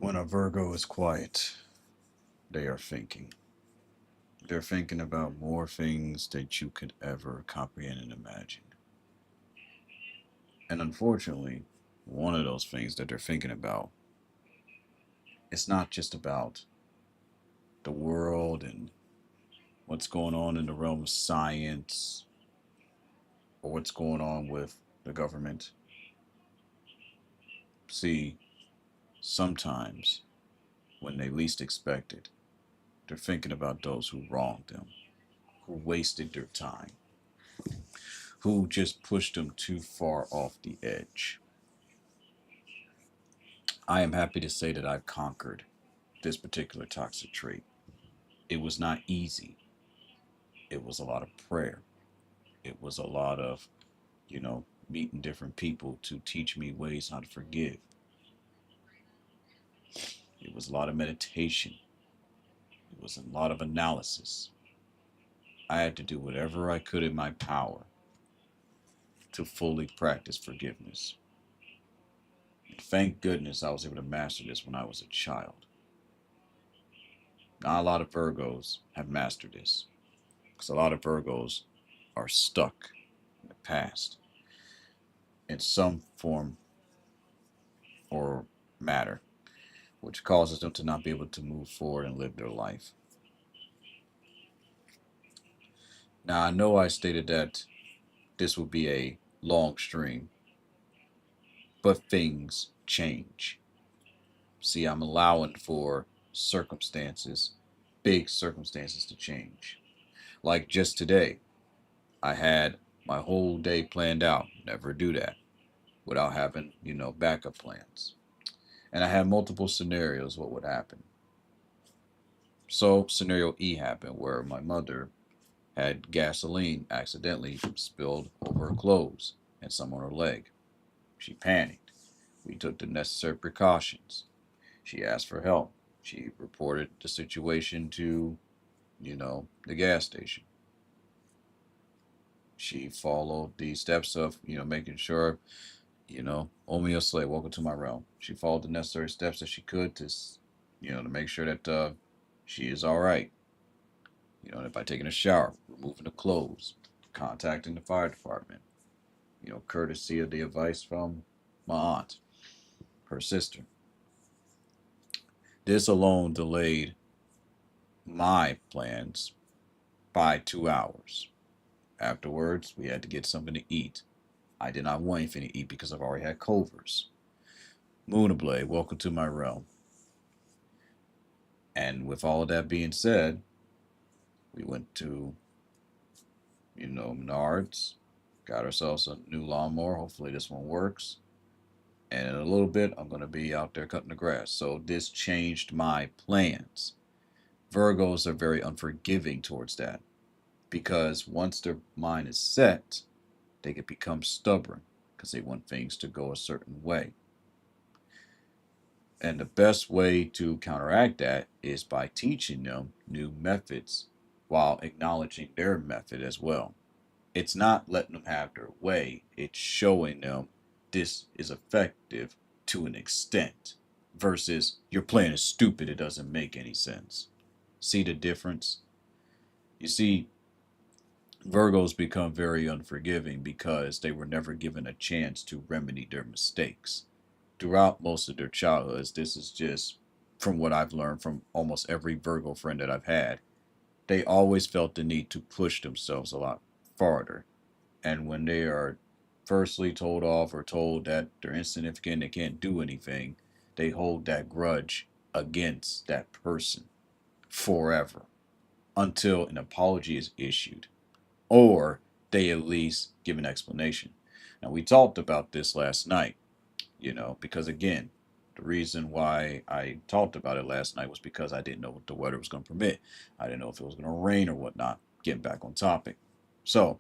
When a Virgo is quiet, they are thinking. They're thinking about more things that you could ever comprehend and imagine. And unfortunately, one of those things that they're thinking about, it's not just about the world and what's going on in the realm of science or what's going on with the government. See, sometimes when they least expect it, they're thinking about those who wronged them, who wasted their time, who just pushed them too far off the edge. I am happy to say that I've conquered this particular toxic trait. It was not easy. It was a lot of prayer. It was a lot of, meeting different people to teach me ways how to forgive. It was a lot of meditation. It was a lot of analysis. I had to do whatever I could in my power to fully practice forgiveness. And thank goodness I was able to master this when I was a child. Not a lot of Virgos have mastered this because a lot of Virgos are stuck in the past in some form or matter, which causes them to not be able to move forward and live their life. Now, I know I stated that this would be a long stream, but things change. See, I'm allowing for circumstances, big circumstances to change. Like just today, I had my whole day planned out. Never do that without having, backup plans. And I had multiple scenarios what would happen. So, scenario E happened where my mother had gasoline accidentally spilled over her clothes and some on her leg. She panicked. We took the necessary precautions. She asked for help. She reported the situation to, the gas station. She followed the steps of, making sure, Omi Slay, welcome to my realm. She followed the necessary steps that she could to make sure that she is all right. By taking a shower, removing the clothes, contacting the fire department, courtesy of the advice from my aunt, her sister. This alone delayed my plans by 2 hours. Afterwards, we had to get something to eat. I did not want anything to eat because I've already had Culver's. Moonablade, welcome to my realm. And with all of that being said, we went to, Menards, got ourselves a new lawnmower. Hopefully this one works. And in a little bit, I'm going to be out there cutting the grass. So this changed my plans. Virgos are very unforgiving towards that because once their mind is set, they can become stubborn because they want things to go a certain way. And the best way to counteract that is by teaching them new methods while acknowledging their method as well. It's not letting them have their way, it's showing them this is effective to an extent versus your plan is stupid, it doesn't make any sense. See the difference? You see, Virgos become very unforgiving because they were never given a chance to remedy their mistakes. Throughout most of their childhoods, this is just from what I've learned from almost every Virgo friend that I've had. They always felt the need to push themselves a lot farther. And when they are firstly told off or told that they're insignificant, they can't do anything, they hold that grudge against that person forever until an apology is issued or they at least give an explanation. Now, we talked about this last night, because again, the reason why I talked about it last night was because I didn't know what the weather was going to permit. I didn't know if it was going to rain or whatnot. Getting back on topic. So,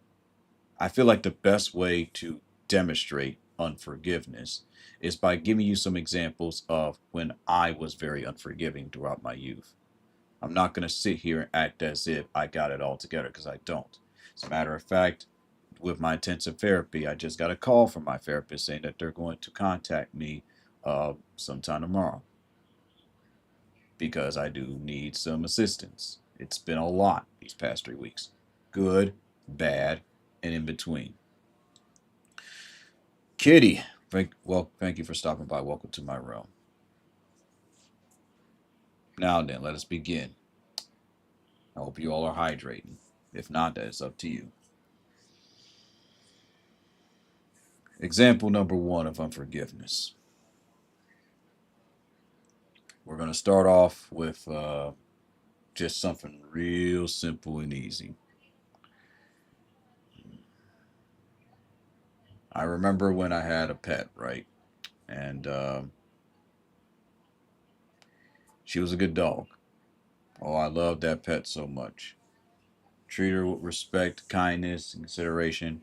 I feel like the best way to demonstrate unforgiveness is by giving you some examples of when I was very unforgiving throughout my youth. I'm not going to sit here and act as if I got it all together because I don't. As a matter of fact, with my intensive therapy, I just got a call from my therapist saying that they're going to contact me sometime tomorrow. because I do need some assistance. It's been a lot these past 3 weeks. Good, bad, and in between. Kitty, thank you for stopping by. Welcome to my realm. Now then, let us begin. I hope you all are hydrating. If not, that is up to you. Example number one of unforgiveness. We're going to start off with just something real simple and easy. I remember when I had a pet, right? And she was a good dog. Oh, I loved that pet so much. Treat her with respect, kindness, and consideration.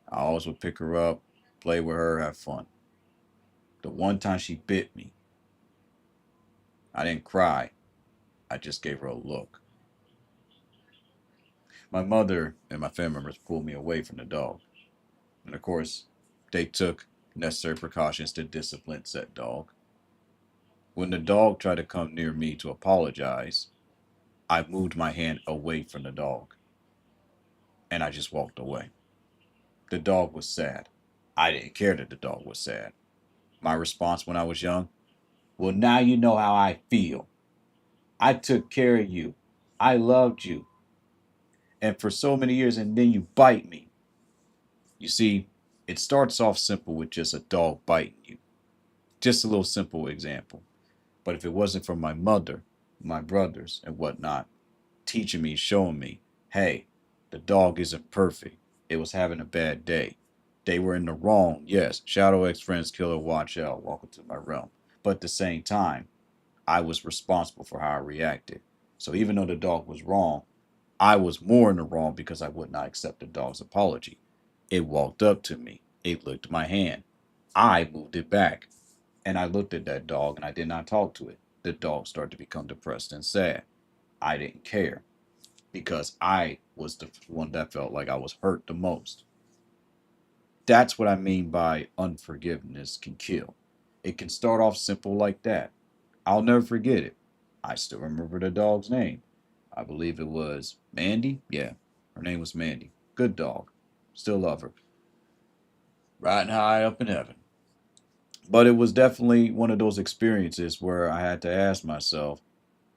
I always would pick her up, play with her, have fun. The one time she bit me, I didn't cry. I just gave her a look. My mother and my family members pulled me away from the dog. And of course, they took necessary precautions to discipline said dog. When the dog tried to come near me to apologize, I moved my hand away from the dog and I just walked away. The dog was sad. I didn't care that the dog was sad. My response when I was young, well, now you know how I feel. I took care of you. I loved you. And for so many years, and then you bite me. You see, it starts off simple with just a dog biting you. Just a little simple example. But if it wasn't for my mother, my brothers, and whatnot, teaching me, showing me, hey, the dog isn't perfect. It was having a bad day. They were in the wrong. Yes, Shadow X Friends Killer, watch out. Welcome to my realm. But at the same time, I was responsible for how I reacted. So even though the dog was wrong, I was more in the wrong because I would not accept the dog's apology. It walked up to me. It licked my hand. I moved it back. And I looked at that dog and I did not talk to it. The dog started to become depressed and sad. I didn't care because I was the one that felt like I was hurt the most. That's what I mean by unforgiveness can kill. It can start off simple like that. I'll never forget it. I still remember the dog's name. I believe it was Mandy. Yeah, her name was Mandy. Good dog. Still love her. Riding high up in heaven. But it was definitely one of those experiences where I had to ask myself,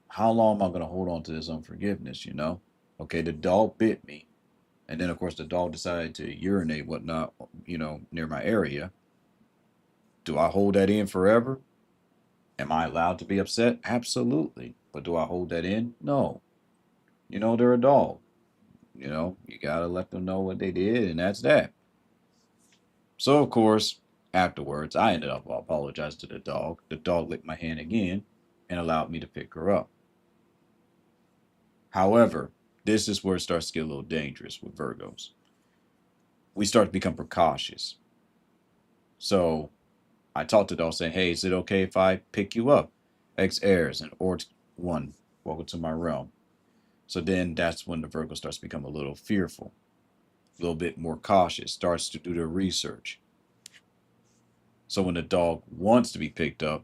how long am I going to hold on to this unforgiveness? Okay, the dog bit me. And then, of course, the dog decided to urinate, whatnot, near my area. Do I hold that in forever? Am I allowed to be upset? Absolutely. But do I hold that in? No. They're a dog. You got to let them know what they did, and that's that. So, of course, afterwards, I ended up apologizing to the dog. The dog licked my hand again and allowed me to pick her up. However, this is where it starts to get a little dangerous with Virgos. We start to become precautious. So, I talked to the dog saying, hey, is it okay if I pick you up? X airs and Ort 1, welcome to my realm. So then that's when the Virgo starts to become a little fearful, a little bit more cautious, starts to do their research. So when the dog wants to be picked up,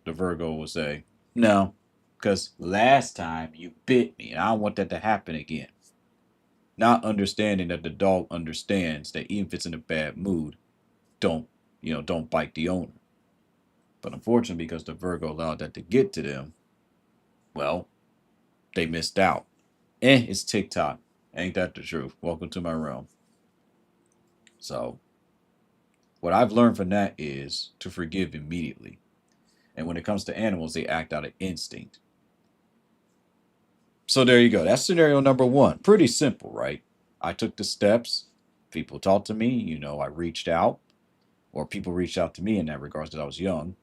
the Virgo will say, no, because last time you bit me and I don't want that to happen again. Not understanding that the dog understands that even if it's in a bad mood, don't bite the owner. But unfortunately, because the Virgo allowed that to get to them, well, they missed out. It's TikTok. Ain't that the truth? Welcome to my realm. So, what I've learned from that is to forgive immediately. And when it comes to animals, they act out of instinct. So, there you go. That's scenario number one. Pretty simple, right? I took the steps. People talked to me. I reached out, or people reached out to me in that regards that I was young.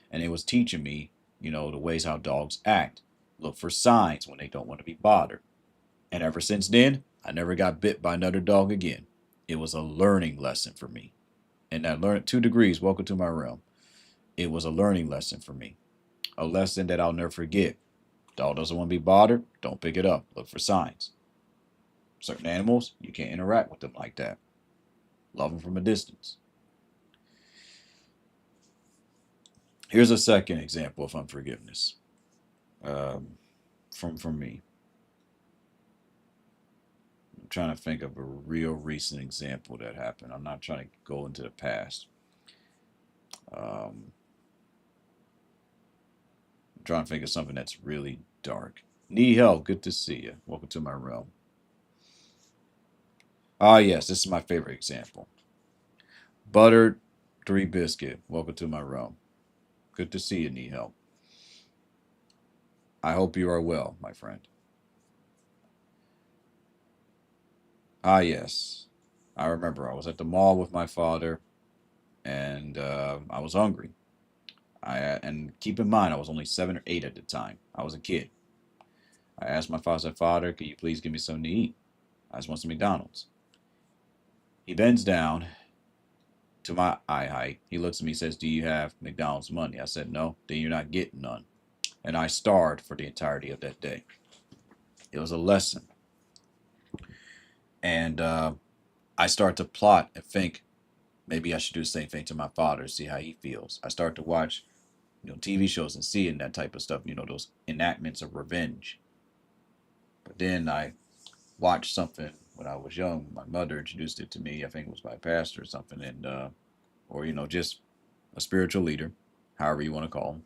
And it was teaching me, the ways how dogs act. Look for signs when they don't want to be bothered. And ever since then, I never got bit by another dog again. It was a learning lesson for me. And I learned 2 degrees. Welcome to my realm. It was a learning lesson for me. A lesson that I'll never forget. Dog doesn't want to be bothered. Don't pick it up. Look for signs. Certain animals, you can't interact with them like that. Love them from a distance. Here's a second example of unforgiveness. From me. I'm trying to think of a real recent example that happened. I'm not trying to go into the past. Um, I'm trying to think of something that's really dark. Need help? Good to see you. Welcome to my realm. Ah, yes, this is my favorite example. Buttered three biscuit. Welcome to my realm. Good to see you. Need help? I hope you are well, my friend. Ah, yes. I remember I was at the mall with my father, and I was hungry. And keep in mind, I was only 7 or 8 at the time. I was a kid. I asked my father, I said, Father, could you please give me something to eat? I just want some McDonald's. He bends down to my eye height. He looks at me and says, do you have McDonald's money? I said, no. Then you're not getting none. And I starved for the entirety of that day. It was a lesson. And I start to plot and think maybe I should do the same thing to my father, see how he feels. I start to watch, TV shows and seeing that type of stuff, those enactments of revenge. But then I watched something when I was young. My mother introduced it to me. I think it was by a pastor or something, and or just a spiritual leader, however you want to call them.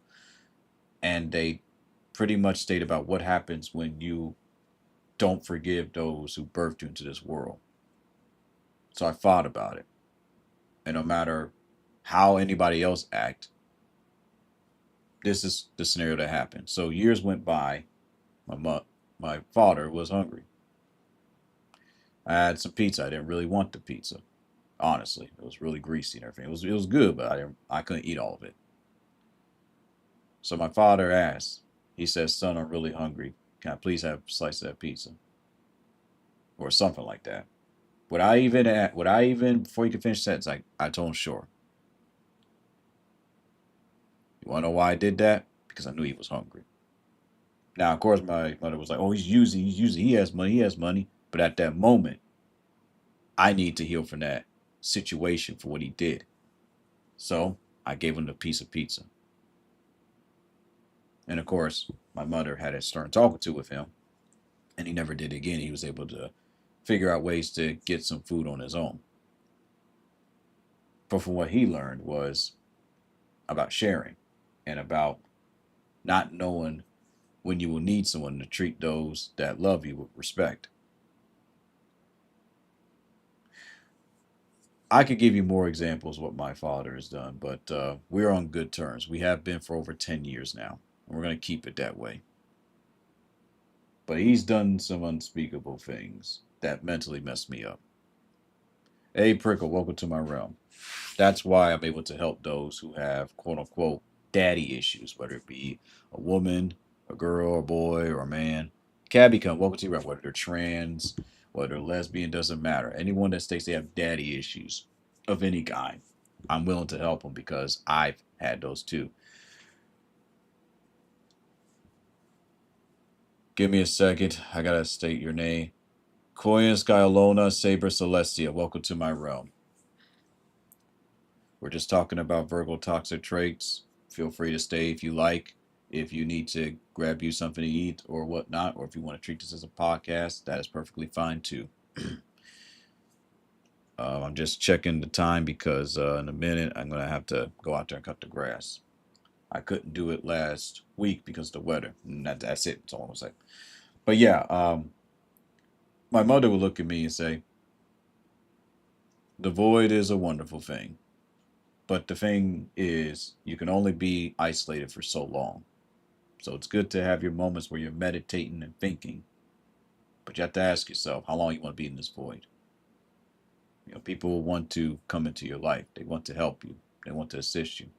And they pretty much state about what happens when you don't forgive those who birthed you into this world. So I thought about it, and no matter how anybody else act, this is the scenario that happened. So years went by. My father was hungry. I had some pizza. I didn't really want the pizza. Honestly, it was really greasy and everything. It was good, but I couldn't eat all of it. So my father asked. He says, "Son, I'm really hungry. Can I please have a slice of that pizza?" Or something like that. Would I even before he could finish the sentence, I told him sure. You wanna know why I did that? Because I knew he was hungry. Now, of course, my mother was like, "Oh, he's using, he has money." But at that moment, I need to heal from that situation for what he did. So I gave him the piece of pizza. And of course, my mother had a stern talking to with him, and he never did it again. He was able to figure out ways to get some food on his own. But from what he learned was about sharing and about not knowing when you will need someone to treat those that love you with respect. I could give you more examples of what my father has done, but we're on good terms. We have been for over 10 years now, and we're going to keep it that way. But he's done some unspeakable things that mentally messed me up. Hey, Prickle, welcome to my realm. That's why I'm able to help those who have quote unquote daddy issues, whether it be a woman, a girl, a boy, or a man. Cabby come, welcome to your realm, whether they're trans, whether they're lesbian, doesn't matter. Anyone that states they have daddy issues of any kind, I'm willing to help them because I've had those too. Give me a second. I gotta state your name. Koyan Skyalona Saber Celestia, welcome to my realm. We're just talking about Virgo toxic traits. Feel free to stay if you like. If you need to grab you something to eat or whatnot, or if you want to treat this as a podcast, that is perfectly fine too. I'm just checking the time because in a minute I'm going to have to go out there and cut the grass. I couldn't do it last week because of the weather. And that's it. That's all I'm going to say. But yeah, my mother would look at me and say, the void is a wonderful thing. But the thing is, you can only be isolated for so long. So it's good to have your moments where you're meditating and thinking, but you have to ask yourself how long you want to be in this void. People want to come into your life. They want to help you. They want to assist you.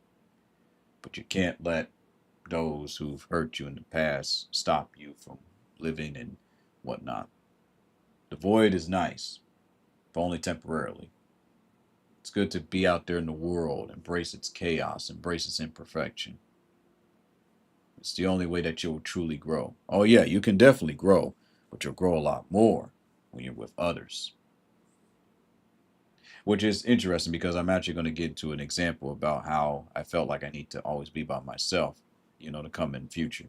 But you can't let those who've hurt you in the past stop you from living and whatnot. The void is nice, but only temporarily. It's good to be out there in the world, embrace its chaos, embrace its imperfection. It's the only way that you'll truly grow. Oh, yeah, you can definitely grow, but you'll grow a lot more when you're with others. Which is interesting because I'm actually going to get to an example about how I felt like I need to always be by myself, to come in future.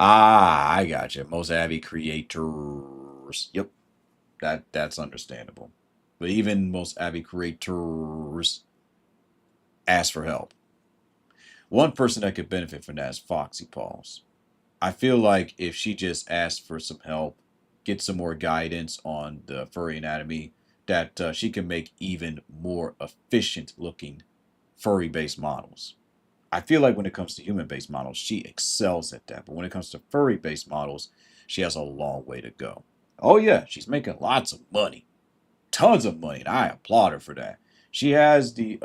Ah, I got you. Most avid creators. Yep, that's understandable. But even most avid creators ask for help. One person that could benefit from that is Foxy Paws. I feel like if she just asked for some help, get some more guidance on the furry anatomy, that she can make even more efficient looking furry based models. I feel like when it comes to human based models, she excels at that. But when it comes to furry based models, she has a long way to go. Oh, yeah, she's making lots of money, tons of money, and I applaud her for that. She has the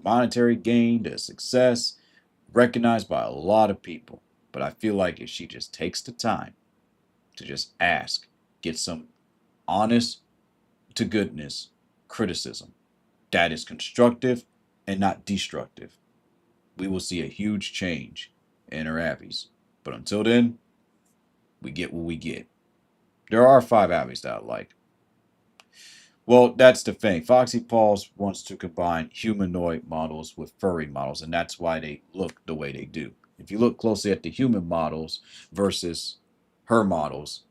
monetary gain, the success, recognized by a lot of people. But I feel like if she just takes the time to just ask, get some honest to goodness criticism that is constructive and not destructive, we will see a huge change in her abbeys. But until then, we get what we get. There are five abbeys that I like. Well, that's the thing. Foxy Paws wants to combine humanoid models with furry models, and that's why they look the way they do. If you look closely at the human models versus her models,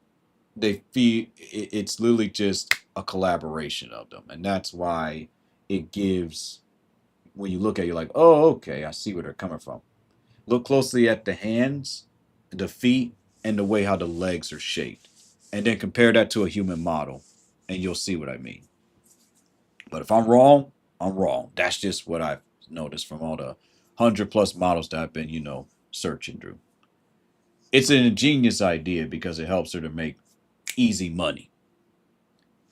they feel it's literally just a collaboration of them, and that's why it gives. When you look at it, you're like, oh, okay, I see where they're coming from. Look closely at the hands, the feet, and the way how the legs are shaped, and then compare that to a human model, and you'll see what I mean. But if I'm wrong, I'm wrong. That's just what I've noticed from all the 100+ models that I've been, searching through. It's an ingenious idea because it helps her to make easy money.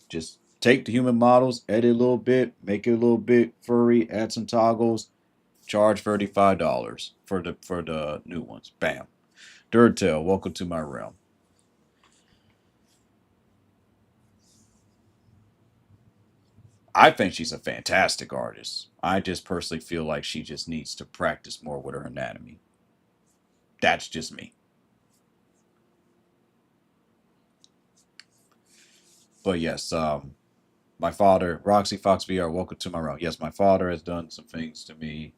Just take the human models, edit a little bit, make it a little bit furry, add some toggles, charge $35 for the new ones. Bam. Dirtail, welcome to my realm. I think she's a fantastic artist. I just personally feel like she just needs to practice more with her anatomy. That's just me. But yes, my father, Roxy Fox VR, welcome to my realm. Yes, my father has done some things to me,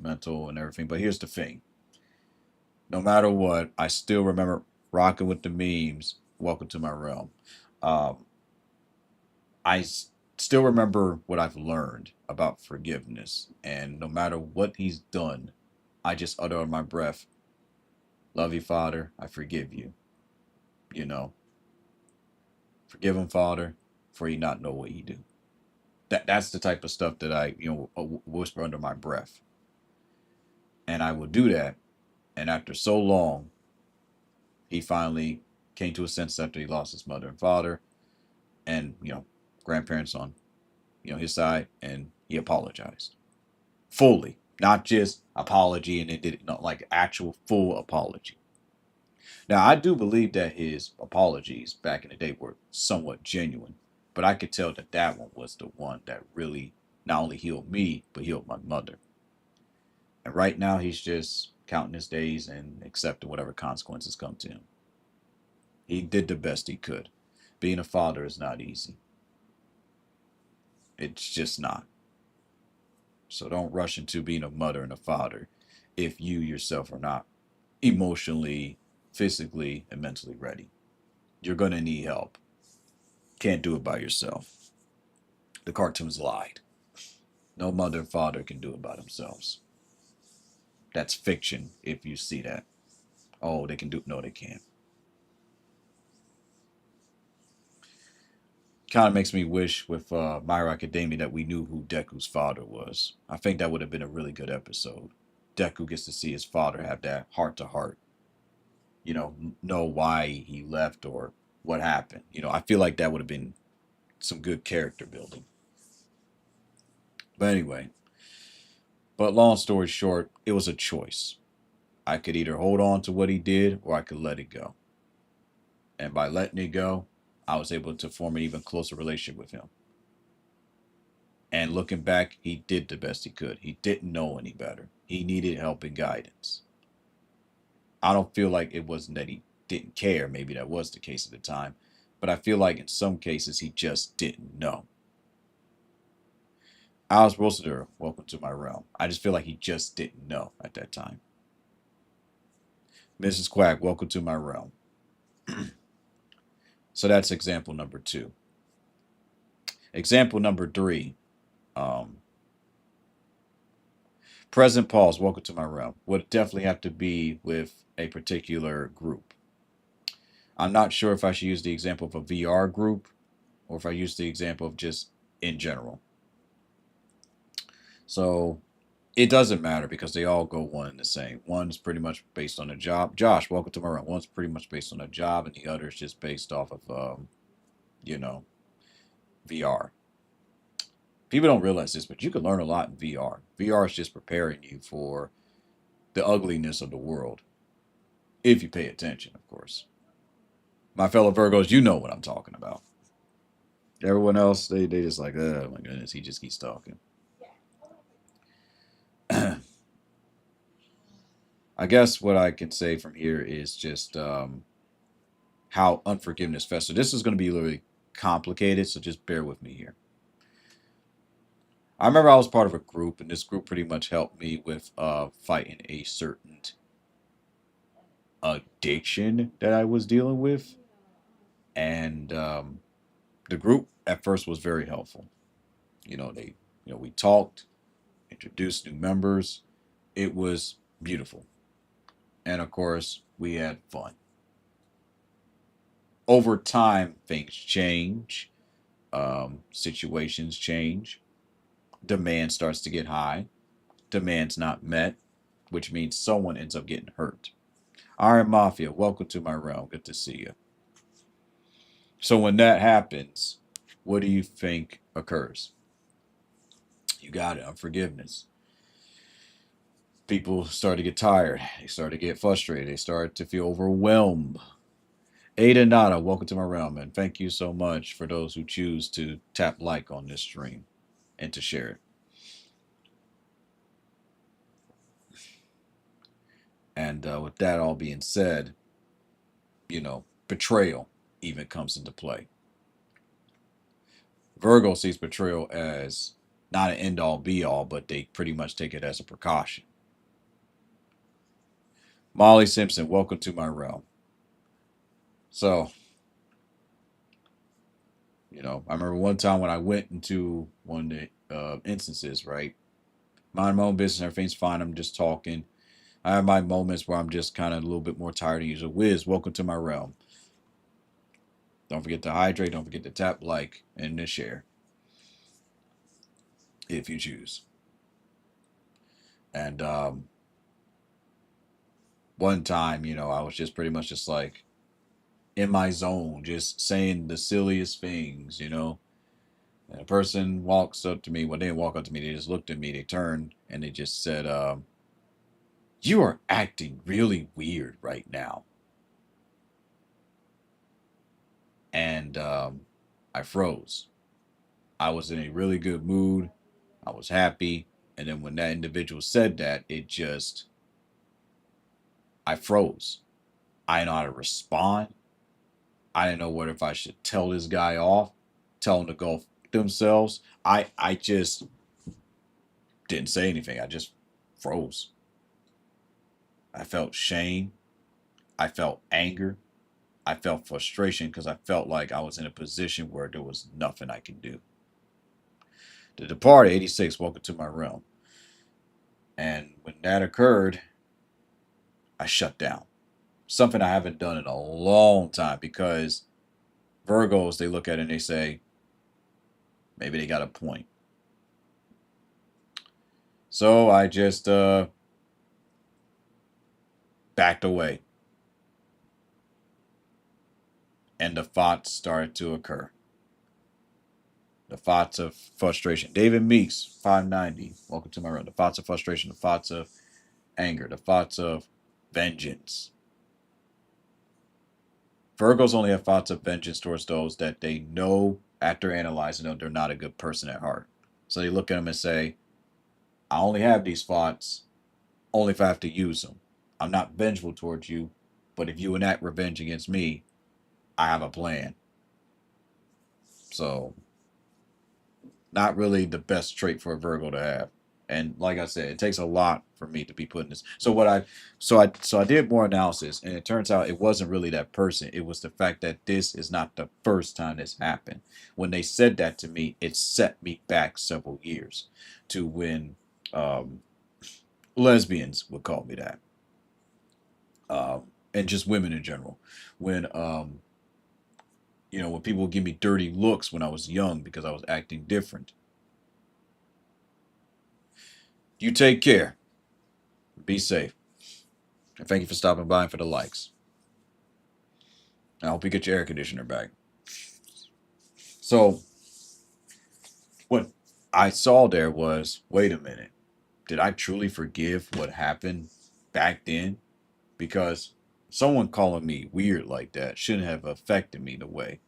mental and everything. But here's the thing: no matter what, I still remember rocking with the memes. Welcome to my realm. Um, still remember what I've learned about forgiveness, and no matter what he's done, I just utter on my breath, "Love you, Father. I forgive you." You know, forgive him, Father, for he not know what he do. That's the type of stuff that I whisper under my breath, and I will do that. And after so long, he finally came to a sense after he lost his mother and father, and grandparents on his side, and he apologized fully, not just apology, and it did not like actual full apology. Now I do believe that his apologies back in the day were somewhat genuine, but I could tell that that one was the one that really not only healed me but healed my mother. And right now he's just counting his days and accepting whatever consequences come to him. He did the best he could. Being a father is not easy. It's just not. So don't rush into being a mother and a father if you yourself are not emotionally, physically, and mentally ready. You're going to need help. Can't do it by yourself. The cartoons lied. No mother and father can do it by themselves. That's fiction if you see that. Oh, they can do. No, they can't. Kind of makes me wish with My Hero Academia that we knew who Deku's father was. I think that would have been a really good episode. Deku gets to see his father have that heart to heart, know why he left or what happened. I feel like that would have been some good character building. But anyway, but long story short, it was a choice. I could either hold on to what he did or I could let it go. And by letting it go, I was able to form an even closer relationship with him. And looking back, he did the best he could. He didn't know any better. He needed help and guidance. I don't feel like it wasn't that he didn't care. Maybe that was the case at the time. But I feel like in some cases he just didn't know. Alice Rossiter, welcome to my realm. I just feel like he just didn't know at that time. Mrs. Quack, welcome to my realm. So that's example number 2. Example number 3. Um, Present pause, welcome to my realm. Would definitely have to be with a particular group. I'm not sure if I should use the example of a VR group or if I use the example of just in general. So it doesn't matter because they all go one and the same. One's pretty much based on a job. Josh, welcome to my realm. One's pretty much based on a job, and the other is just based off of, you know, VR. People don't realize this, but you can learn a lot in VR. VR is just preparing you for the ugliness of the world, if you pay attention, of course. My fellow Virgos, you know what I'm talking about. Everyone else, they just like, oh my goodness, he just keeps talking. I guess what I can say from here is just how unforgiveness festers. This is going to be really complicated, so just bear with me here. I remember I was part of a group, and this group pretty much helped me with fighting a certain addiction that I was dealing with. And the group at first was very helpful. We talked, introduced new members. It was beautiful. And of course, we had fun. Over time, things change, situations change, demand starts to get high, demand's not met, which means someone ends up getting hurt. Iron Mafia, welcome to my realm. Good to see you. So when that happens, what do you think occurs? You got it, unforgiveness. People start to get tired. They start to get frustrated. They start to feel overwhelmed. Ada Nada, welcome to my realm, and thank you so much for those who choose to tap like on this stream and to share it. And with that all being said, betrayal even comes into play. Virgo sees betrayal as not an end all be all, but they pretty much take it as a precaution. Molly Simpson, welcome to my realm. So, I remember one time when I went into one of the instances, right? Mind my own business, everything's fine. I'm just talking. I have my moments where I'm just kind of a little bit more tired of using Wiz. Welcome to my realm. Don't forget to hydrate. Don't forget to tap like and to share if you choose. And one time, I was just pretty much just like in my zone, just saying the silliest things. And a person walks up to me. Well, they didn't walk up to me. They just looked at me. They turned and they just said, "You are acting really weird right now." And I froze. I was in a really good mood. I was happy. And then when that individual said that, I froze. I didn't know how to respond. I didn't know whether if I should tell this guy off, tell him to go themselves. I just didn't say anything. I just froze. I felt shame. I felt anger. I felt frustration because I felt like I was in a position where there was nothing I could do. The Departed 86, welcome to my realm. And when that occurred, I shut down. Something I haven't done in a long time because Virgos, they look at it and they say, maybe they got a point. So I just backed away. And the thoughts started to occur. The thoughts of frustration. David Meeks, 590. Welcome to my realm. The thoughts of frustration, the thoughts of anger, the thoughts of vengeance. Virgos only have thoughts of vengeance towards those that they know after analyzing them, they're not a good person at heart. So they look at them and say, I only have these thoughts only if I have to use them. I'm not vengeful towards you, but if you enact revenge against me, I have a plan. So, not really the best trait for a Virgo to have. And like I said, it takes a lot for me to be putting this. So I did more analysis, and it turns out it wasn't really that person. It was the fact that this is not the first time this happened. When they said that to me, it set me back several years to when um, lesbians would call me that, and just women in general. When when people would give me dirty looks when I was young because I was acting different. You take care. Be safe. And thank you for stopping by and for the likes. I hope you get your air conditioner back. So, what I saw there was, wait a minute. Did I truly forgive what happened back then? Because someone calling me weird like that shouldn't have affected me the way.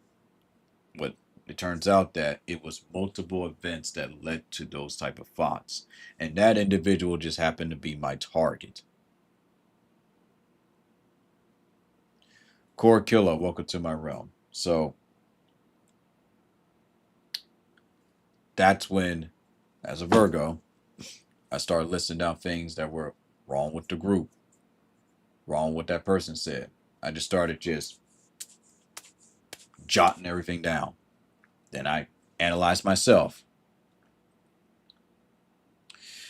But it turns out that it was multiple events that led to those type of thoughts. And that individual just happened to be my target. Core Killer, welcome to my realm. So that's when, as a Virgo, I started listing down things that were wrong with the group, wrong with what that person said. I just started just jotting everything down. Then I analyzed myself.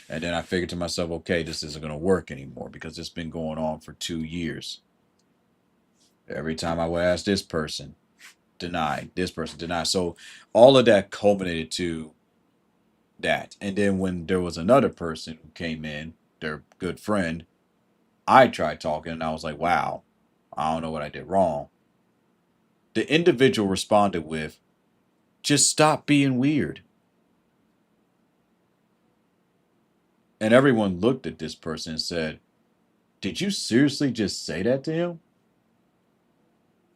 And then I figured to myself, okay, this isn't going to work anymore because it's been going on for 2 years. Every time I would ask this person, denied, this person denied. So all of that culminated to that. And then when there was another person who came in, their good friend, I tried talking and I was like, wow, I don't know what I did wrong. The individual responded with, just stop being weird. And everyone looked at this person and said, did you seriously just say that to him?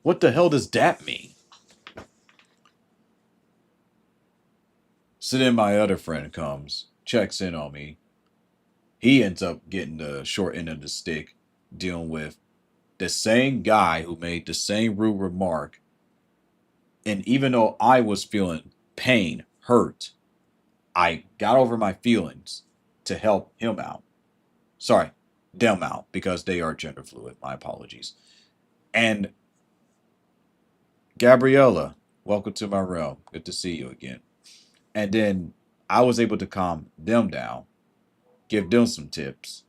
What the hell does that mean? So then my other friend comes, checks in on me. He ends up getting the short end of the stick, dealing with the same guy who made the same rude remark. And even though I was feeling pain, hurt, I got over my feelings to help him out. Sorry, them out, because they are gender fluid. My apologies. And Gabriella, welcome to my realm. Good to see you again. And then I was able to calm them down, give them some tips,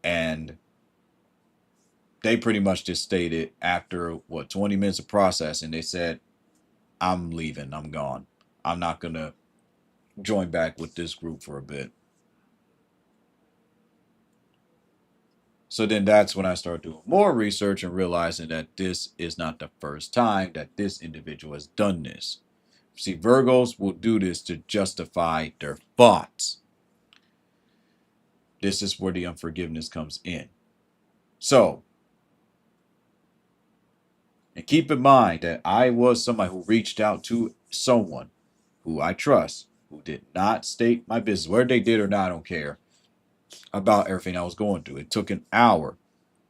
and they pretty much just stated after 20 minutes of processing, they said, I'm leaving, I'm gone. I'm not gonna join back with this group for a bit. So then that's when I started doing more research and realizing that this is not the first time that this individual has done this. See, Virgos will do this to justify their thoughts. This is where the unforgiveness comes in. So, and keep in mind that I was somebody who reached out to someone who I trust, who did not state my business, whether they did or not, I don't care, about everything I was going through. It took an hour.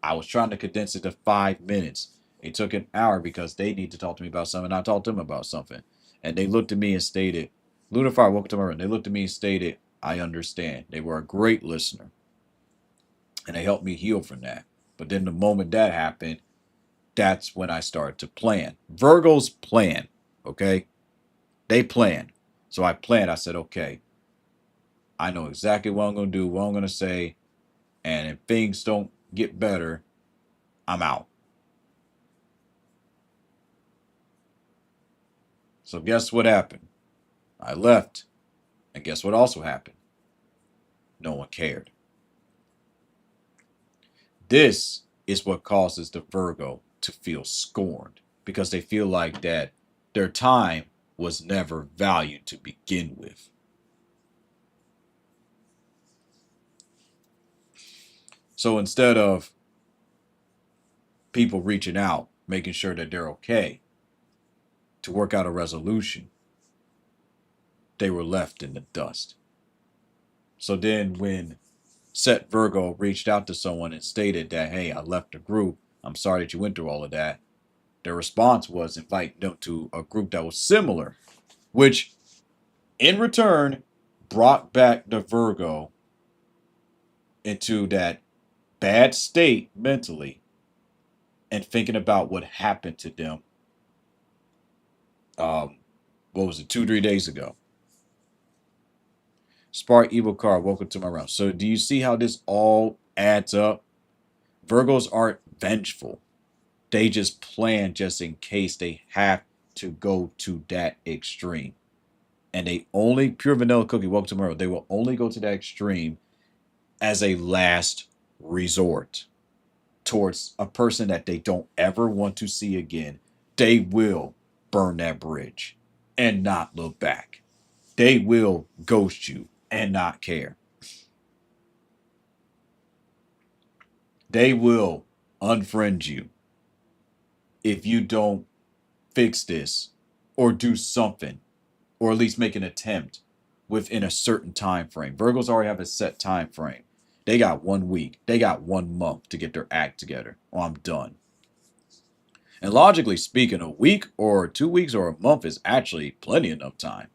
I was trying to condense it to 5 minutes. It took an hour because they need to talk to me about something. I talked to them about something. And they looked at me and stated, Lunafire, welcome to my room. They looked at me and stated, I understand. They were a great listener. And they helped me heal from that. But then the moment that happened, that's when I started to plan. Virgos plan, okay? They plan. So I planned. I said, okay, I know exactly what I'm going to do, what I'm going to say. And if things don't get better, I'm out. So guess what happened? I left. And guess what also happened? No one cared. This is what causes the Virgo to feel scorned because they feel like that their time was never valued to begin with. So instead of people reaching out, making sure that they're okay, to work out a resolution, they were left in the dust. So then when Set Virgo reached out to someone and stated that, hey, I left the group, I'm sorry that you went through all of that, their response was invite them to a group that was similar, which in return, brought back the Virgo into that bad state mentally and thinking about what happened to them. Um, what was it, 2, 3 days ago? Spark Evil Card, welcome to my realm. So, do you see how this all adds up? Virgos aren't vengeful. They just plan just in case they have to go to that extreme. And they only, pure vanilla cookie, welcome to my realm. They will only go to that extreme as a last resort towards a person that they don't ever want to see again. They will burn that bridge and not look back. They will ghost you and not care. They will unfriend you if you don't fix this or do something or at least make an attempt within a certain time frame. Virgos already have a set time frame. They got 1 week, they got 1 month to get their act together, or I'm done. And logically speaking, a week or 2 weeks or a month is actually plenty enough time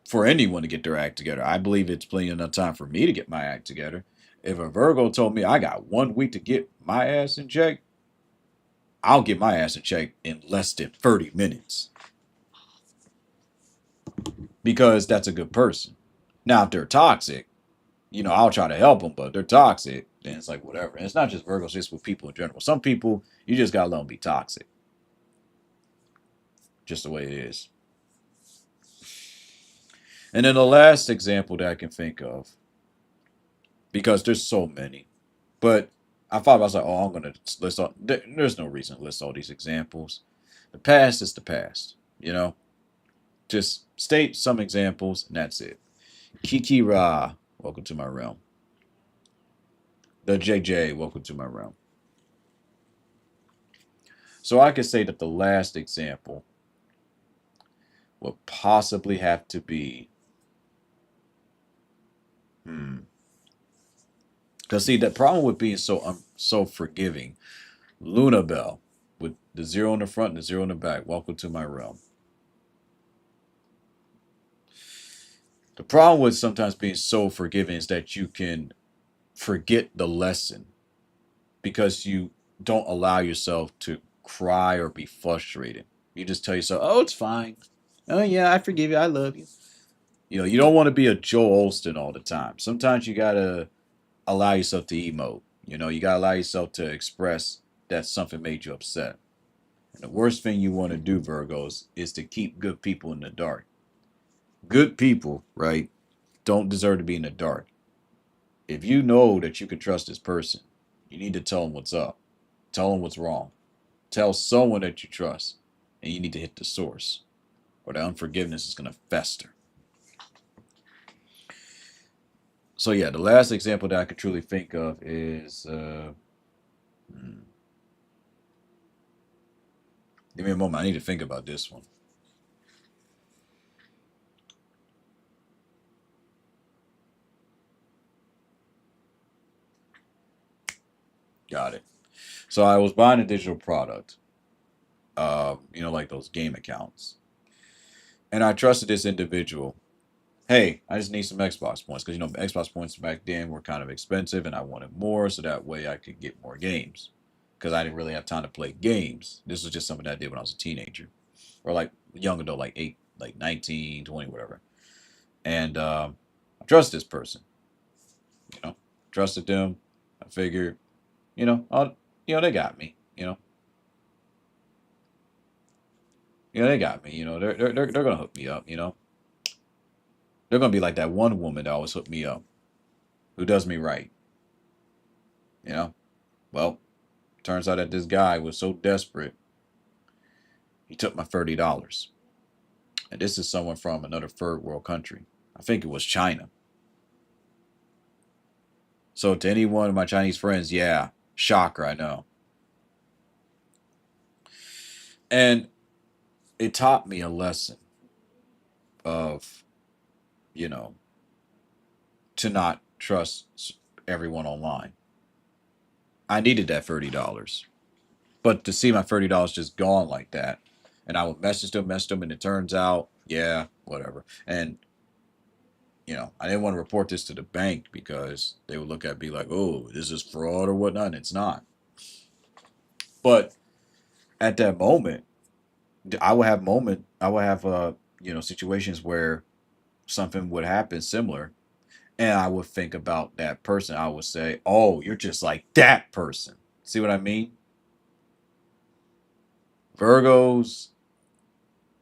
for anyone to get their act together. I believe it's plenty enough time for me to get my act together. If a Virgo told me I got 1 week to get my ass in check, I'll get my ass in check in less than 30 minutes because that's a good person. Now, if they're toxic, I'll try to help them, but if they're toxic, then it's like whatever. And it's not just Virgos, it's with people in general. Some people, you just gotta let them be toxic. Just the way it is. And then the last example that I can think of, because there's so many, but I thought I was like, oh, I'm gonna list all. There's no reason to list all these examples. The past is the past, Just state some examples, and that's it. Kiki Ra, welcome to my realm. The JJ, welcome to my realm. So I could say that the last example would possibly have to be, because see, the problem with being so forgiving, Luna Bell with the 0 in the front and the 0 in the back. Welcome to my realm. The problem with sometimes being so forgiving is that you can forget the lesson because you don't allow yourself to cry or be frustrated. You just tell yourself, "Oh, it's fine. Oh yeah, I forgive you. I love you." You don't want to be a Joel Olston all the time. Sometimes you gotta allow yourself to emote. You gotta allow yourself to express that something made you upset. And the worst thing you want to do, Virgos, is to keep good people in the dark. Good people, right, don't deserve to be in the dark. If you know that you can trust this person, you need to tell them what's up. Tell them what's wrong. Tell someone that you trust, and you need to hit the source, or the unforgiveness is going to fester. So yeah, the last example that I could truly think of is, give me a moment. I need to think about this one. Got it. So I was buying a digital product, like those game accounts, and I trusted this individual. Hey, I just need some Xbox points because Xbox points back then were kind of expensive, and I wanted more so that way I could get more games because I didn't really have time to play games. This was just something that I did when I was a teenager or like young adult, like 8, like 19, 20, whatever. And I trusted this person, you know, trusted them. I figured, they got me, they got me, they're gonna hook me up, they're gonna be like that one woman that always hooked me up, who does me right, you know. Well, turns out that this guy was so desperate, he took my $30, and this is someone from another third world country. I think it was China. So to any one of my Chinese friends, yeah, shocker, I know. And it taught me a lesson of, you know, to not trust everyone online. I needed that $30. But to see my $30 just gone like that, and I would message them, and it turns out, yeah, whatever. And I didn't want to report this to the bank because they would look at me like, oh, this is fraud or whatnot. And it's not. But at that moment, I would have situations where something would happen similar, and I would think about that person. I would say, oh, you're just like that person. See what I mean? Virgos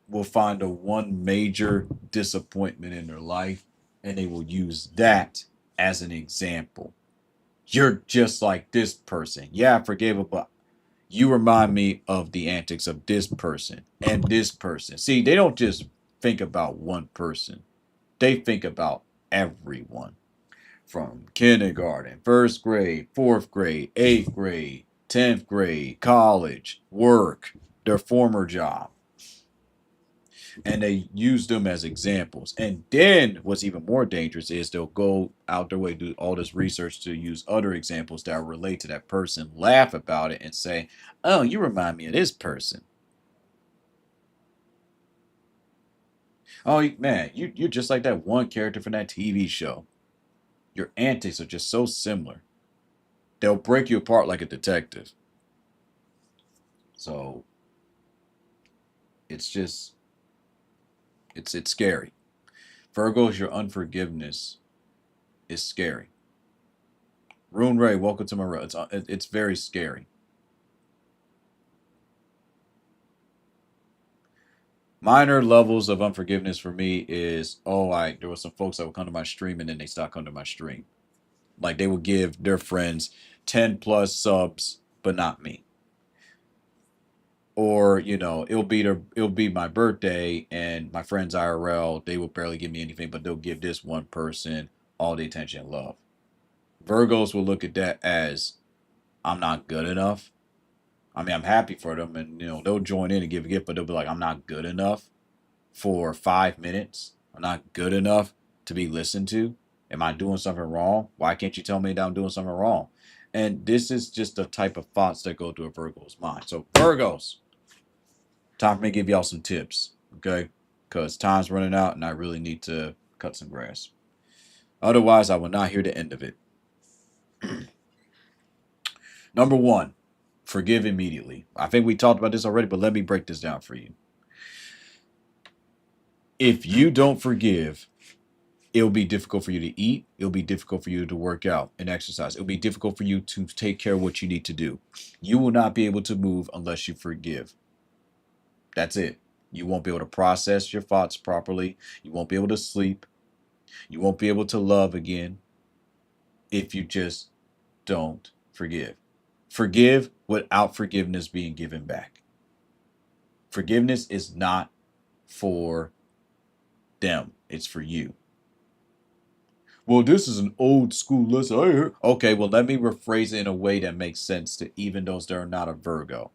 will find a one major disappointment in their life, and they will use that as an example. You're just like this person. Yeah, I forgave it, but you remind me of the antics of this person and this person. See, they don't just think about one person, they think about everyone from kindergarten, first grade, fourth grade, eighth grade, 10th grade, college, work, their former job. And they use them as examples. And then what's even more dangerous is they'll go out their way, do all this research to use other examples that relate to that person, laugh about it, and say, oh, you remind me of this person. Oh, man, you're just like that one character from that TV show. Your antics are just so similar. They'll break you apart like a detective. So it's just, it's scary. Virgos, your unforgiveness is scary. Rune Ray, welcome to my room. It's very scary. Minor levels of unforgiveness for me is, there were some folks that would come to my stream and then they stopped coming to my stream. Like they would give their friends 10 plus subs, but not me. Or, it'll be my birthday and my friends IRL, they will barely give me anything, but they'll give this one person all the attention and love. Virgos will look at that as I'm not good enough. I mean, I'm happy for them and they'll join in and give a gift, but they'll be like, I'm not good enough for 5 minutes. I'm not good enough to be listened to. Am I doing something wrong? Why can't you tell me that I'm doing something wrong? And this is just the type of thoughts that go through a Virgo's mind. So, Virgos, time for me to give y'all some tips, okay? Because time's running out and I really need to cut some grass. Otherwise, I will not hear the end of it. Number one, forgive immediately. I think we talked about this already, but let me break this down for you. If you don't forgive, it'll be difficult for you to eat. It'll be difficult for you to work out and exercise. It'll be difficult for you to take care of what you need to do. You will not be able to move unless you forgive. That's it. You won't be able to process your thoughts properly. You won't be able to sleep. You won't be able to love again if you just don't forgive. Forgive without forgiveness being given back. Forgiveness is not for them, it's for you. Well, this is an old school lesson. I heard. Okay, well, let me rephrase it in a way that makes sense to even those that are not a Virgo.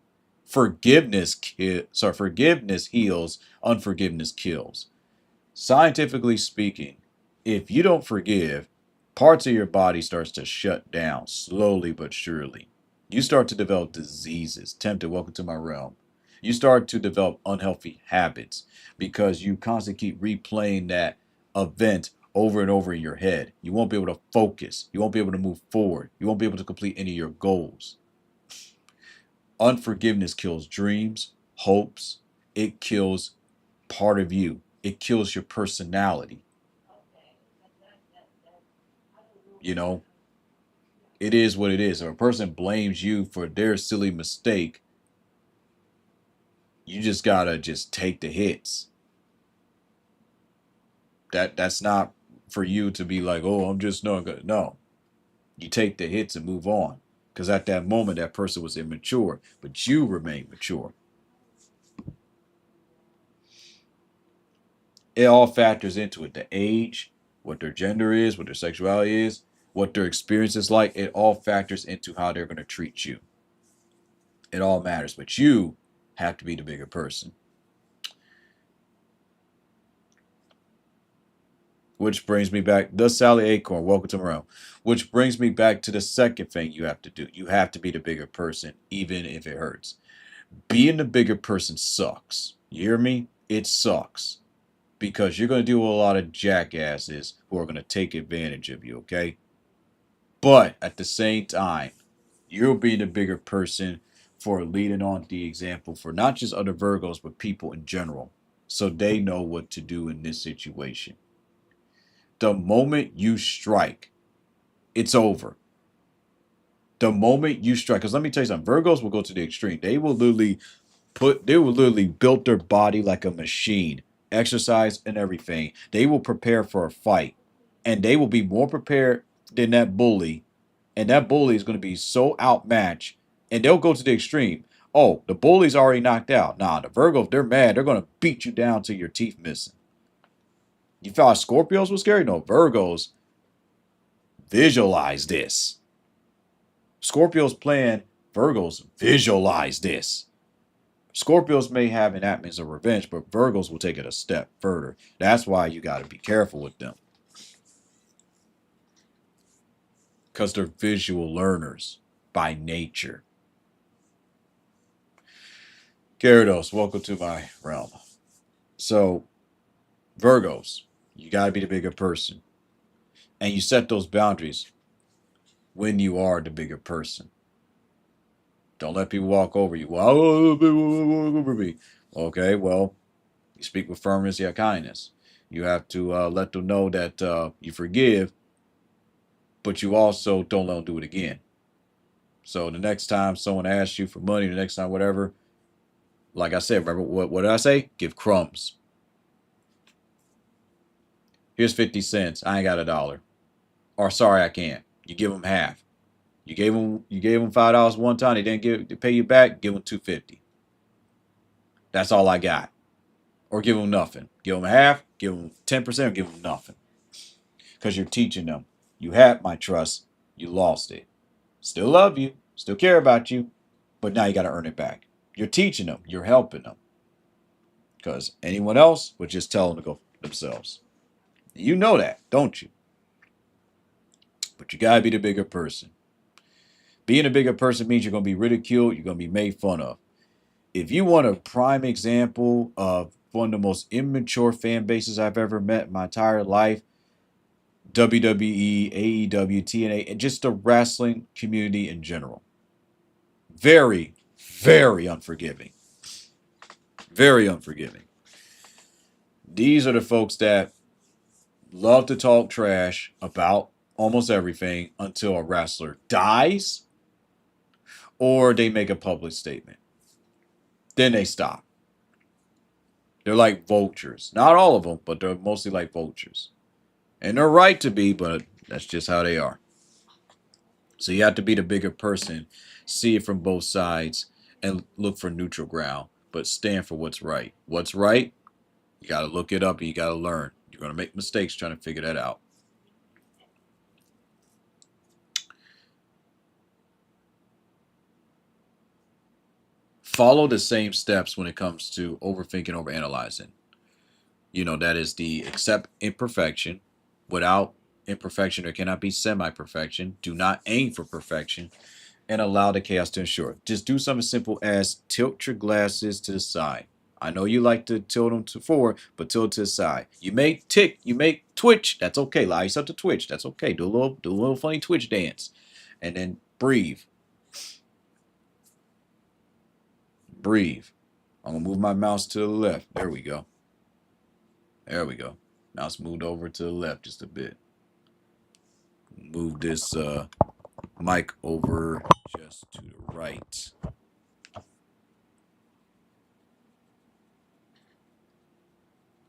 Forgiveness heals, unforgiveness kills. Scientifically speaking, if you don't forgive, parts of your body starts to shut down slowly but surely. You start to develop diseases. Tempted, welcome to my realm. You start to develop unhealthy habits because you constantly keep replaying that event over and over in your head. You won't be able to focus. You won't be able to move forward. You won't be able to complete any of your goals. Unforgiveness kills dreams, hopes. It kills part of you. It kills your personality. You know, it is what it is. If a person blames you for their silly mistake, you just gotta just take the hits. That's not for you to be like, oh, I'm just not good. No, you take the hits and move on. Because at that moment, that person was immature, but you remain mature. It all factors into it. The age, what their gender is, what their sexuality is, what their experience is like. It all factors into how they're going to treat you. It all matters, but you have to be the bigger person. Which brings me back, the Sally Acorn, welcome to Morale. Which brings me back to the second thing you have to do. You have to be the bigger person, even if it hurts. Being the bigger person sucks. You hear me? It sucks. because you're going to deal with a lot of jackasses who are going to take advantage of you, okay? But at the same time, you'll be the bigger person for leading on the example for not just other Virgos, but people in general. So they know what to do in this situation. The moment you strike, it's over. The moment you strike, because let me tell you something, Virgos will go to the extreme. They will literally build their body like a machine, exercise and everything. They will prepare for a fight, and they will be more prepared than that bully, and that bully is going to be so outmatched, and they'll go to the extreme. Oh, the bully's already knocked out. Nah, the Virgos, they're mad. They're going to beat you down to your teeth missing. You thought Scorpios were scary? No, Virgos visualize this. Scorpios plan, Virgos visualize this. Scorpios may have enactments of revenge, but Virgos will take it a step further. That's why you got to be careful with them. Because they're visual learners by nature. Gyarados, welcome to my realm. So, Virgos, you got to be the bigger person. And you set those boundaries when you are the bigger person. Don't let people walk over you. Well, over me. Okay, well, you speak with firmness, yet kindness. You have to let them know that you forgive, but you also don't let them do it again. So the next time someone asks you for money, the next time whatever, like I said, remember what did I say? Give crumbs. Here's 50 cents. I ain't got a dollar. Or sorry, I can't. You give them half. You gave them $5 one time. They didn't pay you back. Give them 250. That's all I got. Or give them nothing. Give them half. Give them 10%. Or give them nothing. Because you're teaching them. You had my trust. You lost it. Still love you. Still care about you. But now you got to earn it back. You're teaching them. You're helping them. Because anyone else would just tell them to go themselves. You know that, don't you? But you got to be the bigger person. Being a bigger person means you're going to be ridiculed. You're going to be made fun of. If you want a prime example of one of the most immature fan bases I've ever met in my entire life, WWE, AEW, TNA, and just the wrestling community in general. Very, very unforgiving. Very unforgiving. These are the folks that love to talk trash about almost everything until a wrestler dies or they make a public statement. Then they stop. They're like vultures. Not all of them, but they're mostly like vultures. And they're right to be, but that's just how they are. So you have to be the bigger person, see it from both sides, and look for neutral ground, but stand for what's right. What's right? You got to look it up and you got to learn. You're going to make mistakes trying to figure that out. Follow the same steps when it comes to overthinking, overanalyzing. That is the accept imperfection. Without imperfection, there cannot be semi-perfection. Do not aim for perfection and allow the chaos to ensure. Just do something simple as tilt your glasses to the side. I know you like to tilt them to forward, but tilt to the side. You may tick, you may twitch. That's okay. Allow yourself to twitch. That's okay. Do a little funny twitch dance, and then breathe. Breathe. I'm gonna move my mouse to the left. There we go. There we go. Mouse moved over to the left just a bit. Move this mic over just to the right.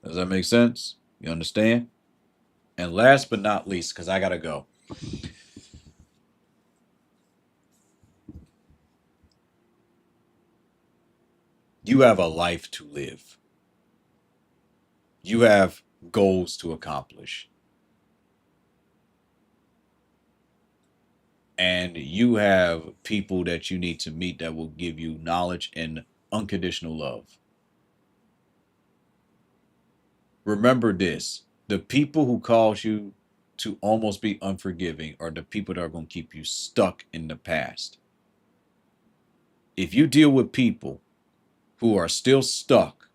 Does that make sense? You understand? And last but not least, because I gotta go. You have a life to live. You have goals to accomplish. And you have people that you need to meet that will give you knowledge and unconditional love. Remember this, the people who cause you to almost be unforgiving are the people that are going to keep you stuck in the past. If you deal with people who are still stuck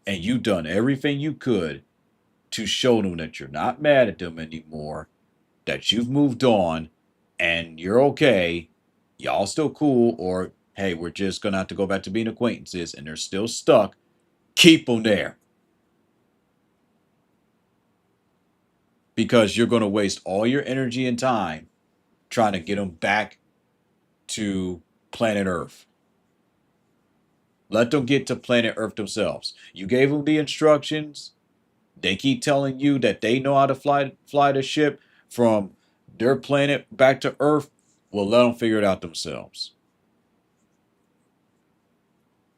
and you've done everything you could to show them that you're not mad at them anymore, that you've moved on and you're okay, y'all still cool, or hey, we're just gonna have to go back to being acquaintances and they're still stuck, keep them there. Because you're gonna waste all your energy and time trying to get them back to planet Earth. Let them get to planet Earth themselves. You gave them the instructions. They keep telling you that they know how to fly the ship from their planet back to Earth. Well, let them figure it out themselves.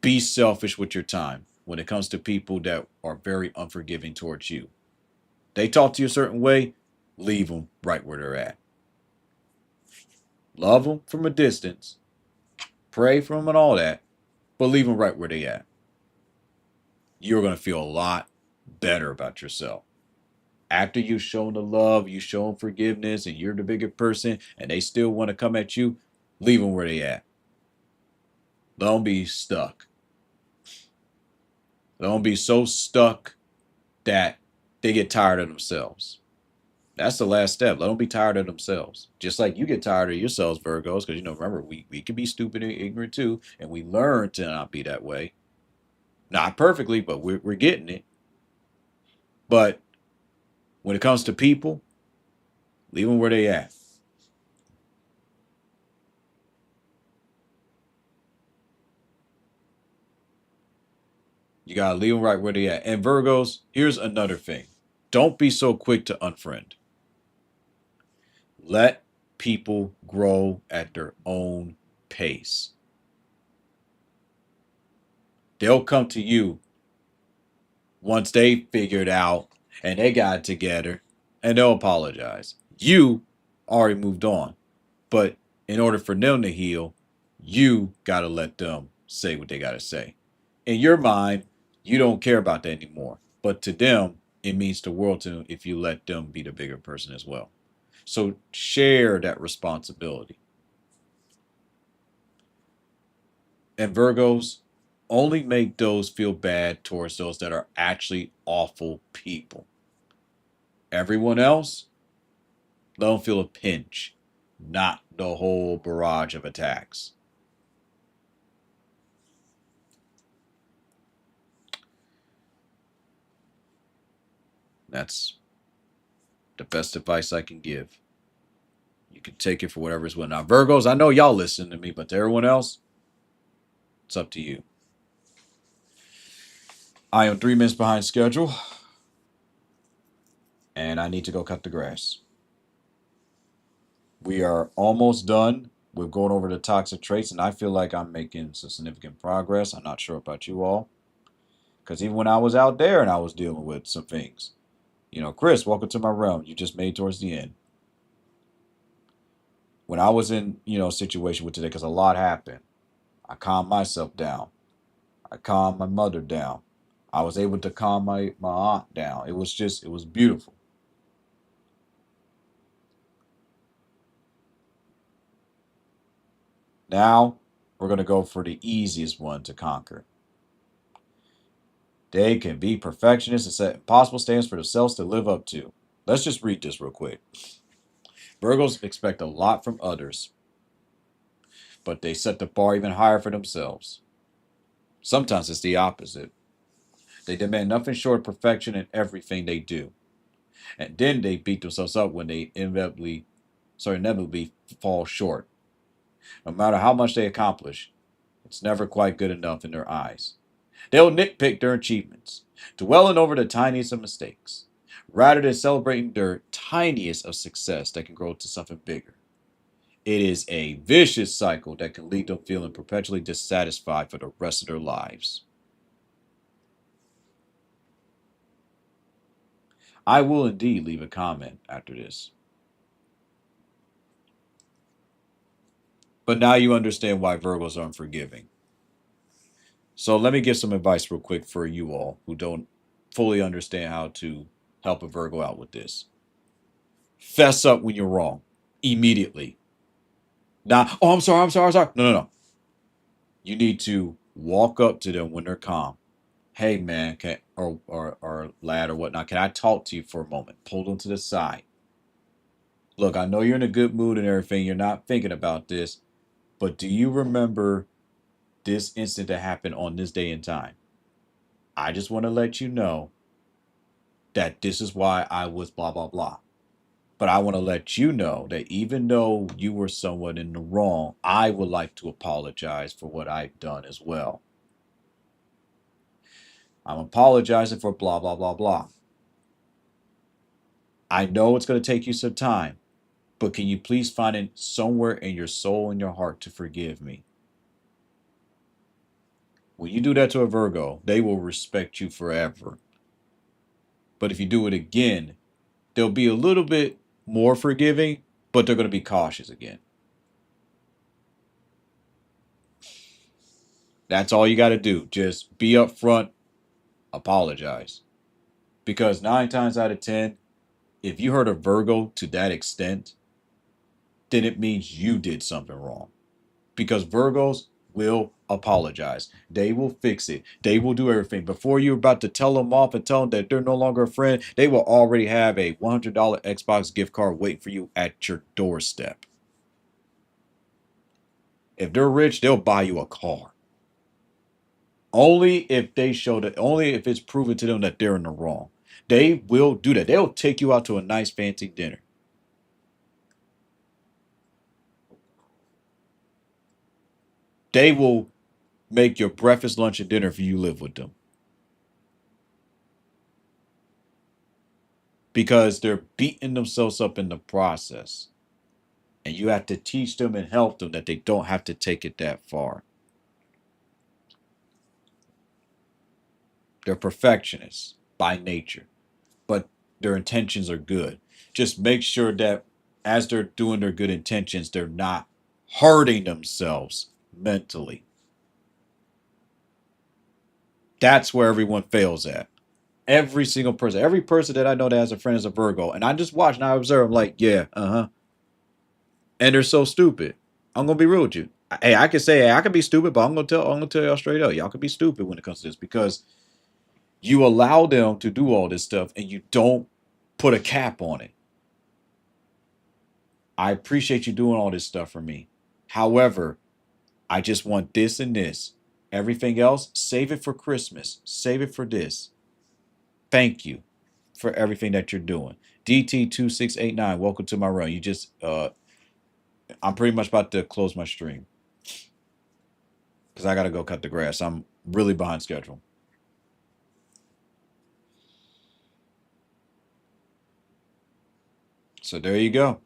Be selfish with your time when it comes to people that are very unforgiving towards you. They talk to you a certain way, leave them right where they're at. Love them from a distance, pray for them and all that, but leave them right where they at. You're going to feel a lot better about yourself. After you've shown the love, you show them forgiveness, and you're the bigger person, and they still want to come at you, leave them where they at. Don't be stuck. Don't be so stuck that they get tired of themselves. That's the last step. Let them be tired of themselves. Just like you get tired of yourselves, Virgos, because, remember, we can be stupid and ignorant too, and we learn to not be that way. Not perfectly, but we're getting it. But when it comes to people, leave them where they at. You got to leave them right where they at. And Virgos, here's another thing. Don't be so quick to unfriend. Let people grow at their own pace. They'll come to you once they figured out and they got it together, and they'll apologize. You already moved on. But in order for them to heal, you got to let them say what they got to say. In your mind, you don't care about that anymore. But to them, it means the world to them if you let them be the bigger person as well. So share that responsibility. And Virgos, only make those feel bad towards those that are actually awful people. Everyone else, let them feel a pinch, not the whole barrage of attacks. That's the best advice I can give. You can take it for whatever it's worth. Now, Virgos, I know y'all listen to me, but to everyone else, it's up to you. I am 3 minutes behind schedule, and I need to go cut the grass. We are almost done with going over the toxic traits, and I feel like I'm making some significant progress. I'm not sure about you all, because even when I was out there and I was dealing with some things, Chris, welcome to my realm. You just made towards the end. When I was in, a situation with today, because a lot happened, I calmed myself down. I calmed my mother down. I was able to calm my aunt down. It was beautiful. Now, we're going to go for the easiest one to conquer. They can be perfectionists and set impossible standards for themselves to live up to. Let's just read this real quick. Virgos expect a lot from others, but they set the bar even higher for themselves. Sometimes it's the opposite. They demand nothing short of perfection in everything they do. And then they beat themselves up when they inevitably fall short. No matter how much they accomplish, it's never quite good enough in their eyes. They'll nitpick their achievements, dwelling over the tiniest of mistakes, rather than celebrating their tiniest of success that can grow to something bigger. It is a vicious cycle that can lead them feeling perpetually dissatisfied for the rest of their lives. I will indeed leave a comment after this. But now you understand why Virgos are unforgiving. So let me give some advice real quick for you all who don't fully understand how to help a Virgo out with this. Fess up when you're wrong immediately. Not, oh, I'm sorry. No. You need to walk up to them when they're calm. Hey man, or lad or whatnot, can I talk to you for a moment? Pull them to the side. Look, I know you're in a good mood and everything. You're not thinking about this, but do you remember this incident that happened on this day and time? I just want to let you know that this is why I was blah blah blah. But I want to let you know that even though you were somewhat in the wrong, I would like to apologize for what I've done as well. I'm apologizing for blah blah blah blah. I know it's going to take you some time, but can you please find it somewhere in your soul and your heart to forgive me? When you do that to a Virgo, they will respect you forever. But if you do it again, they'll be a little bit more forgiving, but they're going to be cautious again. That's all you got to do. Just be upfront, apologize. Because 9 times out of 10, if you hurt a Virgo to that extent, then it means you did something wrong. Because Virgos will apologize. They will fix it. They will do everything. Before you're about to tell them off and tell them that they're no longer a friend, they will already have a $100 Xbox gift card waiting for you at your doorstep. If they're rich, they'll buy you a car. Only if it's proven to them that they're in the wrong. They will do that. They'll take you out to a nice fancy dinner. They will make your breakfast, lunch, and dinner if you live with them. Because they're beating themselves up in the process. And you have to teach them and help them that they don't have to take it that far. They're perfectionists by nature, but their intentions are good. Just make sure that as they're doing their good intentions, they're not hurting themselves mentally. That's where everyone fails at. Every single person, every person that I know that has a friend is a Virgo, and I just watch and I observe. I'm like, yeah, and they're so stupid. I'm gonna be real with you. Hey, I can say, hey, I can be stupid, but I'm gonna tell y'all straight up, y'all can be stupid when it comes to this because you allow them to do all this stuff and you don't put a cap on it. I appreciate you doing all this stuff for me. However, I just want this and this. Everything else, save it for Christmas. Save it for this. Thank you for everything that you're doing. DT2689, welcome to my run. You just I'm pretty much about to close my stream because I gotta go cut the grass. I'm really behind schedule. So there you go.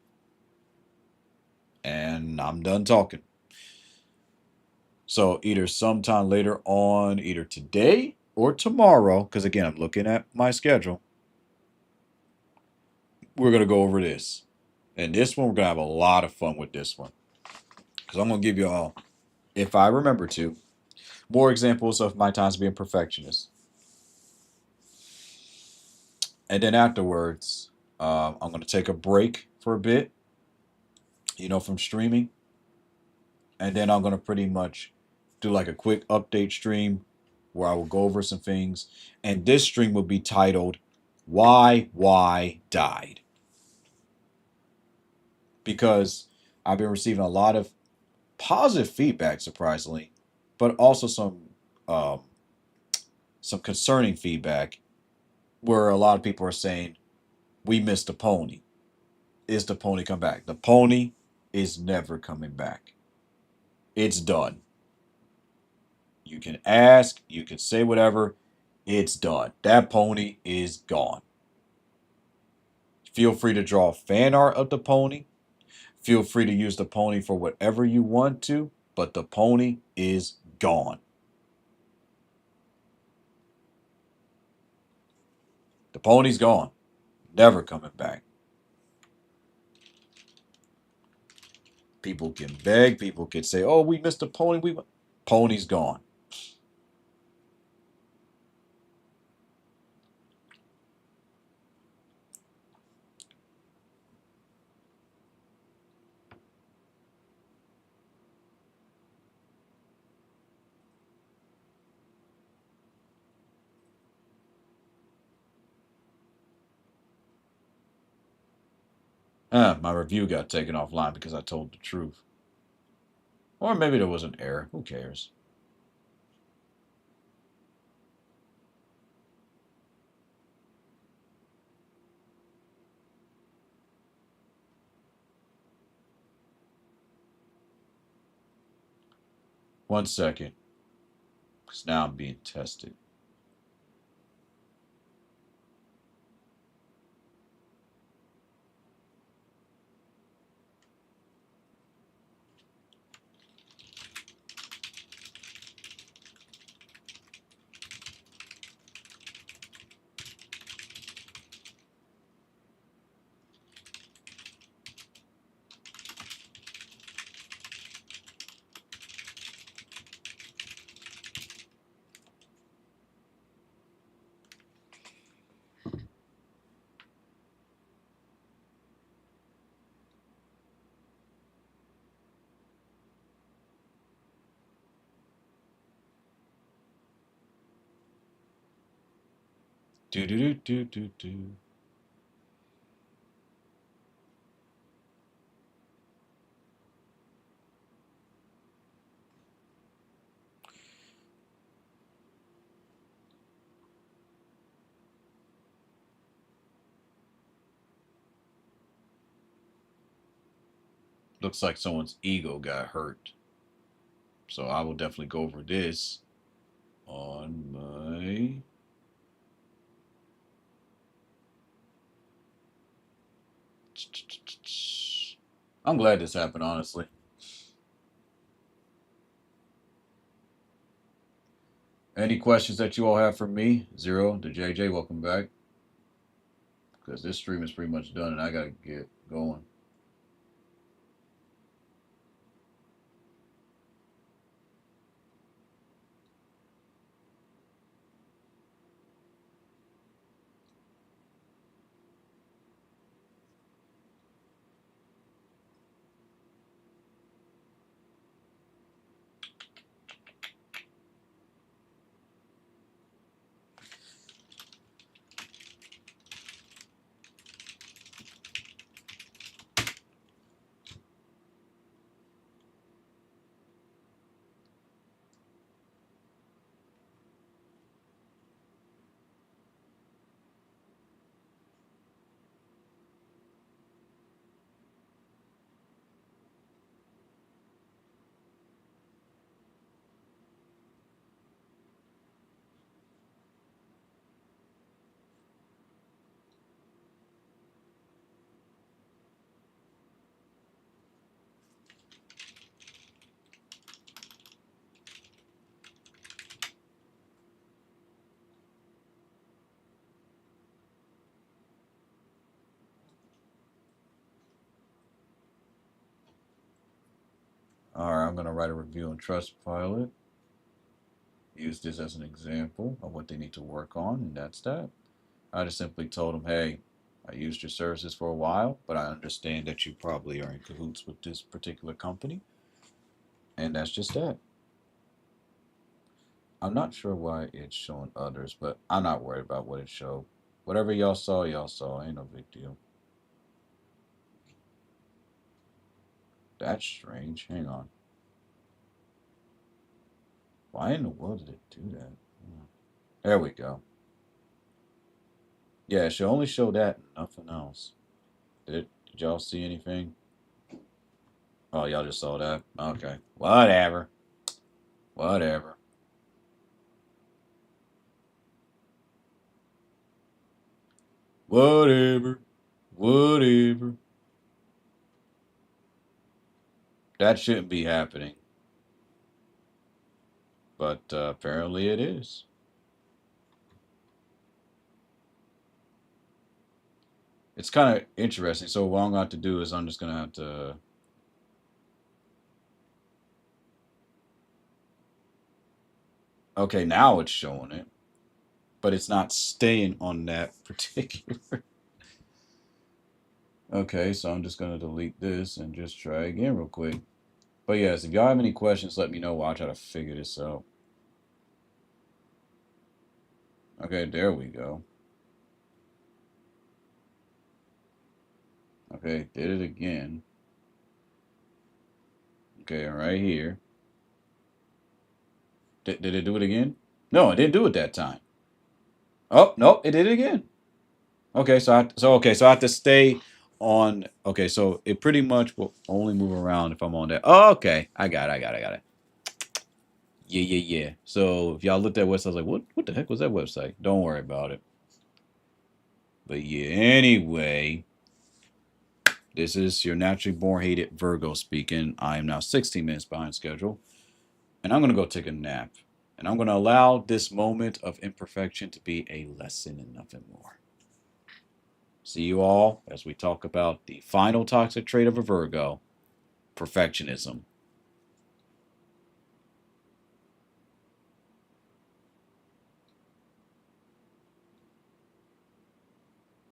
And I'm done talking. So either sometime later on, either today or tomorrow, because again, I'm looking at my schedule, we're going to go over this. And this one, we're going to have a lot of fun with this one. Because I'm going to give you all, if I remember to, more examples of my times being perfectionist. And then afterwards, I'm going to take a break for a bit, from streaming. And then I'm going to pretty much do like a quick update stream where I will go over some things. And this stream will be titled Why Died. Because I've been receiving a lot of positive feedback, surprisingly, but also um, some concerning feedback where a lot of people are saying, we missed the pony. Is the pony come back? The pony is never coming back. It's done. You can ask, you can say whatever. It's done. That pony is gone. Feel free to draw fan art of the pony. Feel free to use the pony for whatever you want to, but the pony is gone. The pony's gone. Never coming back. People can beg. People can say, oh, we missed the pony. Pony's gone. My review got taken offline because I told the truth. Or maybe there was an error. Who cares? One second, because now I'm being tested. Do do do do do do. Looks like someone's ego got hurt. So I will definitely go over this on my. I'm glad this happened, honestly. Any questions that you all have for me? Zero to JJ, welcome back. Because this stream is pretty much done and I got to get going. All right, I'm going to write a review on Trustpilot. Use this as an example of what they need to work on, and that's that. I just simply told them, hey, I used your services for a while, but I understand that you probably are in cahoots with this particular company, and that's just that. I'm not sure why it's showing others, but I'm not worried about what it showed. Whatever y'all saw, y'all saw. Ain't no big deal. That's strange. Hang on. Why in the world did it do that? There we go. Yeah, it should only show that and nothing else. Did y'all see anything? Oh, y'all just saw that? Okay. Whatever. Whatever. Whatever. Whatever. That shouldn't be happening. But apparently it is. It's kind of interesting. So what I'm going to have to do is I'm just going to have to. Okay, now it's showing it. But it's not staying on that particular. Okay, so I'm just going to delete this and just try again real quick. But yes, if y'all have any questions, let me know while I try to figure this out. Okay, there we go. Okay, did it again. Okay, right here. Did it do it again? No, it didn't do it that time. Oh, nope, it did it again. Okay, so I have to stay on. Okay, so it pretty much will only move around if I'm on that. Oh, okay, I got it. Yeah. So if y'all looked at websites like what the heck was that website? Don't worry about it. But yeah, anyway, this is your naturally born hated Virgo speaking. I am now 16 minutes behind schedule, and I'm gonna go take a nap. And I'm gonna allow this moment of imperfection to be a lesson and nothing more. See you all as we talk about the final toxic trait of a Virgo, perfectionism.